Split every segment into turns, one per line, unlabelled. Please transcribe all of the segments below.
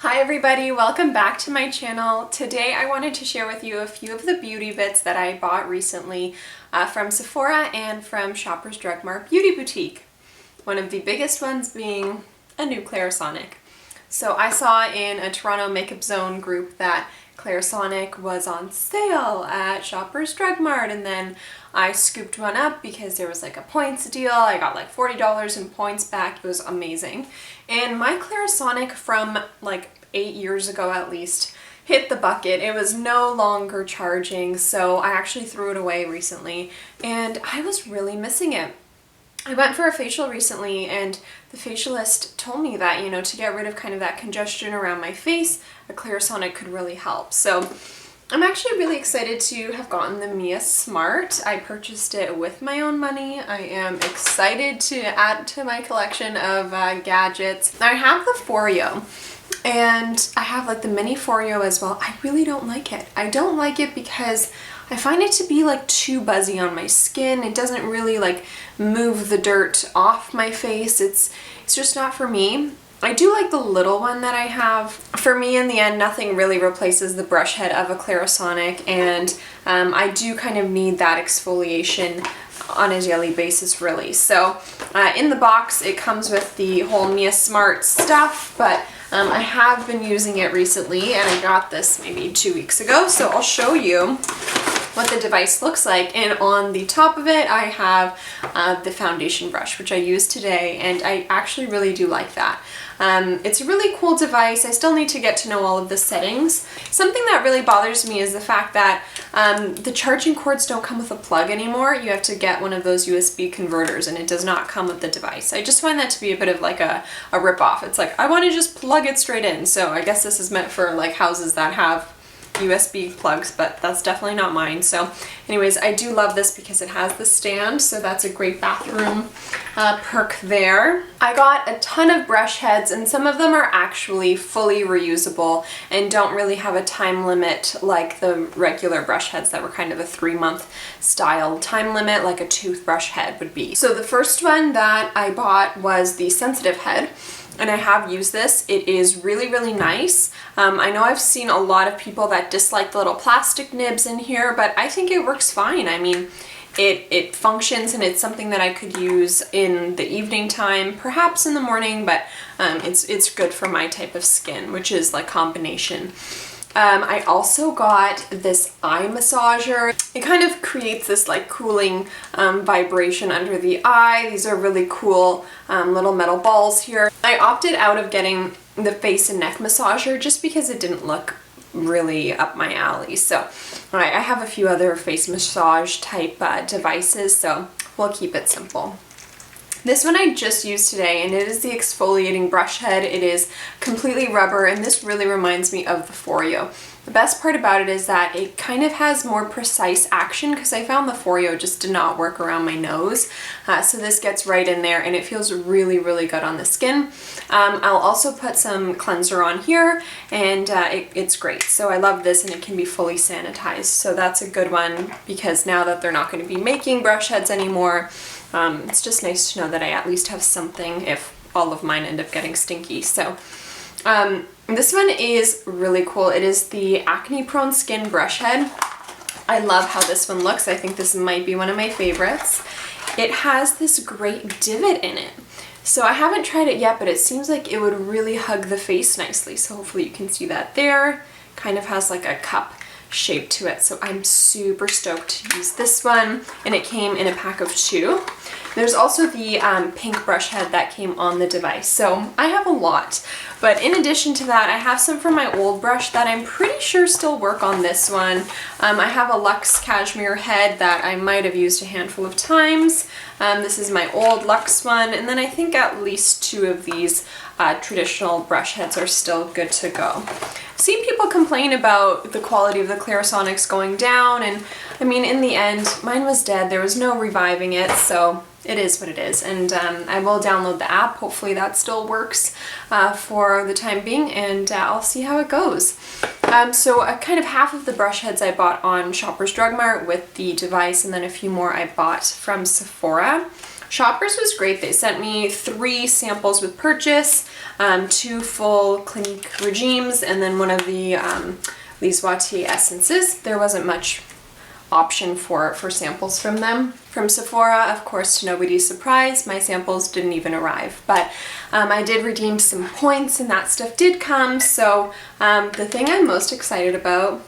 Hi everybody, welcome back to my channel. Today I wanted to share with you a few of the beauty bits that I bought recently from Sephora and from Shoppers Drug Mart Beauty Boutique. One of the biggest ones being a new Clarisonic. So I saw in a Toronto Makeup Zone group that Clarisonic was on sale at Shoppers Drug Mart, and then I scooped one up because there was like a points deal. I got like $40 in points back. It was amazing. And my Clarisonic from like 8 years ago at least hit the bucket. It was no longer charging, so I actually threw it away recently and I was really missing it. I went for a facial recently and the facialist told me that, you know, to get rid of kind of that congestion around my face, a Clarisonic could really help. So I'm actually really excited to have gotten the Mia Smart. I purchased it with my own money. I am excited to add to my collection of gadgets. I have the Foreo and I have like the mini Foreo as well. I really don't like it. I don't like it because I find it to be like too buzzy on my skin. It doesn't really like move the dirt off my face. It's just not for me. I do like the little one that I have. For me, in the end, nothing really replaces the brush head of a Clarisonic, and I do kind of need that exfoliation on a daily basis, really. So in the box, it comes with the whole Mia Smart stuff, but I have been using it recently, and I got this maybe 2 weeks ago, so I'll show you what the device looks like. And on the top of it, I have the foundation brush, which I used today, and I actually really do like that. It's a really cool device. I still need to get to know all of the settings. Something that really bothers me is the fact that the charging cords don't come with a plug anymore. You have to get one of those USB converters, and it does not come with the device. I just find that to be a bit of like a rip-off. It's like, I want to just plug it straight in. So I guess this is meant for like houses that have USB plugs, but that's definitely not mine. So anyways, I do love this because it has the stand, so that's a great bathroom perk there. I got a ton of brush heads, and some of them are actually fully reusable and don't really have a time limit like the regular brush heads that were kind of a 3-month style time limit like a toothbrush head would be. So the first one that I bought was the sensitive head, and I have used this. It is really, really nice. I know I've seen a lot of people that dislike the little plastic nibs in here, but I think it works fine. I mean, it functions, and it's something that I could use in the evening time, perhaps in the morning, but it's good for my type of skin, which is like combination. I also got this eye massager. It kind of creates this like cooling vibration under the eye. These are really cool little metal balls here. I opted out of getting the face and neck massager just because it didn't look really up my alley. So I have a few other face massage type devices, so we'll keep it simple. This one I just used today, and it is the exfoliating brush head. It is completely rubber, and this really reminds me of the Foreo. The best part about it is that it kind of has more precise action, because I found the Foreo just did not work around my nose. So this gets right in there, and it feels really, really good on the skin. I'll also put some cleanser on here, and it's great. So I love this, and it can be fully sanitized. So that's a good one, because now that they're not going to be making brush heads anymore, it's just nice to know that I at least have something if all of mine end up getting stinky. So this one is really cool. It is the Acne Prone Skin Brush Head. I love how this one looks. I think this might be one of my favorites. It has this great divot in it. So I haven't tried it yet, but it seems like it would really hug the face nicely. So hopefully you can see that there. Kind of has like a cup shape to it, so I'm super stoked to use this one, and it came in a pack of 2. There's also the pink brush head that came on the device, so I have a lot. But in addition to that, I have some from my old brush that I'm pretty sure still work on this one. I have a Luxe Cashmere head that I might have used a handful of times. This is my old Luxe one, and then I think at least 2 of these traditional brush heads are still good to go. I've seen people complain about the quality of the Clarisonics going down, and I mean, in the end, mine was dead. There was no reviving it, so it is what it is. And I will download the app. Hopefully that still works for the time being, and I'll see how it goes. So kind of half of the brush heads I bought on Shoppers Drug Mart with the device, and then a few more I bought from Sephora. Shoppers was great. They sent me 3 samples with purchase, 2 full Clinique regimes, and then one of the Lise Watier essences. There wasn't much option for samples from them. From Sephora, of course, to nobody's surprise, my samples didn't even arrive, but I did redeem some points and that stuff did come. So the thing I'm most excited about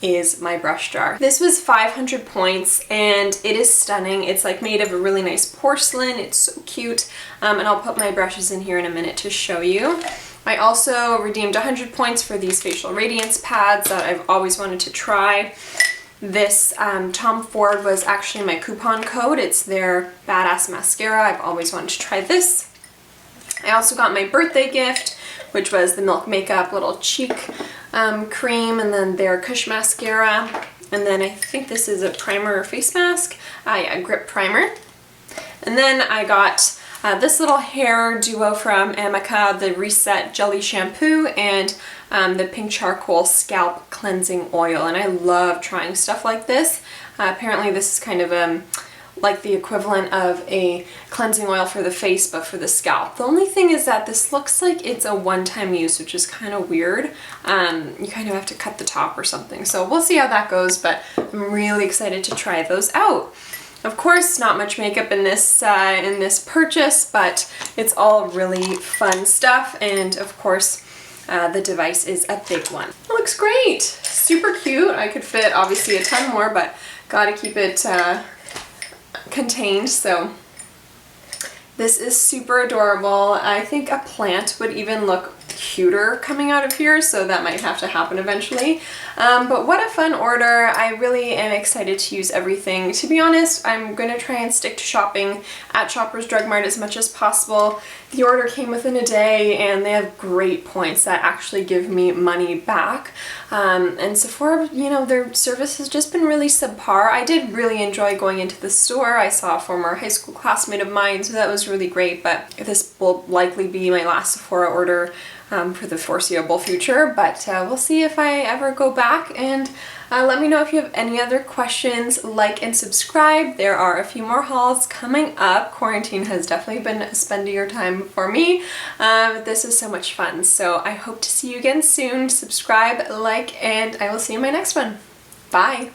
is my brush jar. This was 500 points and it is stunning. It's like made of a really nice porcelain. It's so cute. And I'll put my brushes in here in a minute to show you. I also redeemed 100 points for these facial radiance pads that I've always wanted to try. This Tom Ford was actually my coupon code. It's their Badass Mascara. I've always wanted to try this. I also got my birthday gift, which was the Milk Makeup little cheek cream, and then their Kush mascara. And then I think this is a primer or face mask. Yeah, grip primer. And then I got this little hair duo from Amica, the Reset Jelly Shampoo, and the Pink Charcoal Scalp Cleansing Oil. And I love trying stuff like this. Apparently this is kind of like the equivalent of a cleansing oil for the face, but for the scalp. The only thing is that this looks like it's a one-time use, which is kind of weird. You kind of have to cut the top or something. So we'll see how that goes, but I'm really excited to try those out. Of course, not much makeup in this purchase, but it's all really fun stuff. And of course, the device is a big one. It looks great, super cute. I could fit obviously a ton more, but gotta keep it contained. So this is super adorable. I think a plant would even look cuter coming out of here, so that might have to happen eventually. But what a fun order. I really am excited to use everything. To be honest, I'm going to try and stick to shopping at Shoppers Drug Mart as much as possible. The order came within a day and they have great points that actually give me money back. And Sephora, you know, their service has just been really subpar. I did really enjoy going into the store. I saw a former high school classmate of mine, so that was really great, but this will likely be my last Sephora order for the foreseeable future, but we'll see if I ever go back. And let me know if you have any other questions. Like and subscribe. There are a few more hauls coming up. Quarantine has definitely been a spendier time for me. This is so much fun, so I hope to see you again soon. Subscribe, like, and I will see you in my next one. Bye!